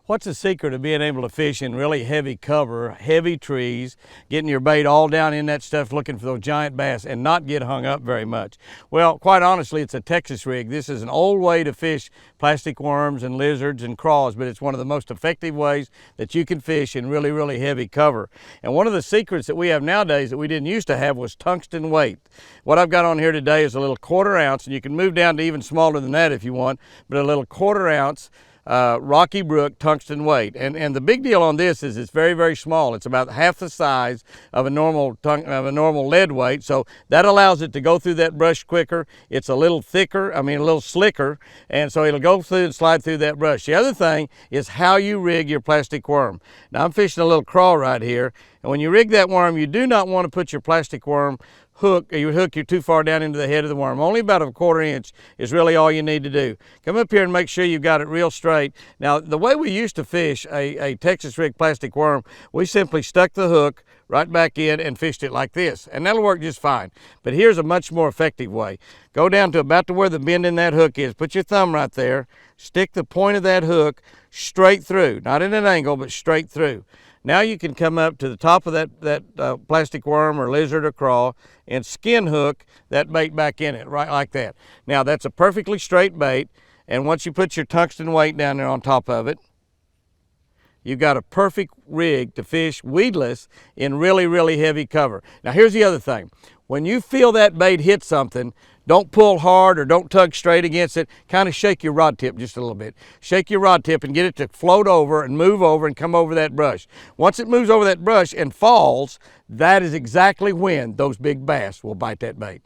What's the secret of being able to fish in really heavy cover, heavy trees, getting your bait all down in that stuff looking for those giant bass and not get hung up very much? Well, quite honestly, it's a Texas rig. This is an old way to fish plastic worms and lizards and craws, but it's one of the most effective ways that you can fish in really, really heavy cover. And one of the secrets that we have nowadays that we didn't used to have was tungsten weight. What I've got on here today is a little 1/4 ounce, and you can move down to even smaller than that if you want, but a little 1/4 ounce Rocky Brook tungsten weight. And the big deal on this is it's very, very small. It's about half the size of a normal lead weight, so that allows it to go through that brush quicker. It's a little thicker, a little slicker, and so it'll go through and slide through that brush. The other thing is how you rig your plastic worm. Now I'm fishing a little crawl right here, and when you rig that worm, you do not want to put your plastic worm hook you're too far down into the head of the worm. Only about a 1/4 inch is really all you need to do. Come up here and make sure you've got it real straight. Now, the way we used to fish a Texas rig plastic worm, we simply stuck the hook right back in and fished it like this, and that'll work just fine. But here's a much more effective way. Go down to about to where the bend in that hook is. Put your thumb right there. Stick the point of that hook straight through, not in an angle, but straight through. Now you can come up to the top of that plastic worm or lizard or craw and skin hook that bait back in it, right like that. Now that's a perfectly straight bait, and once you put your tungsten weight down there on top of it, you've got a perfect rig to fish weedless in really, really heavy cover. Now here's the other thing. When you feel that bait hit something, don't pull hard or don't tug straight against it. Kind of shake your rod tip just a little bit. Shake your rod tip and get it to float over and move over and come over that brush. Once it moves over that brush and falls, that is exactly when those big bass will bite that bait.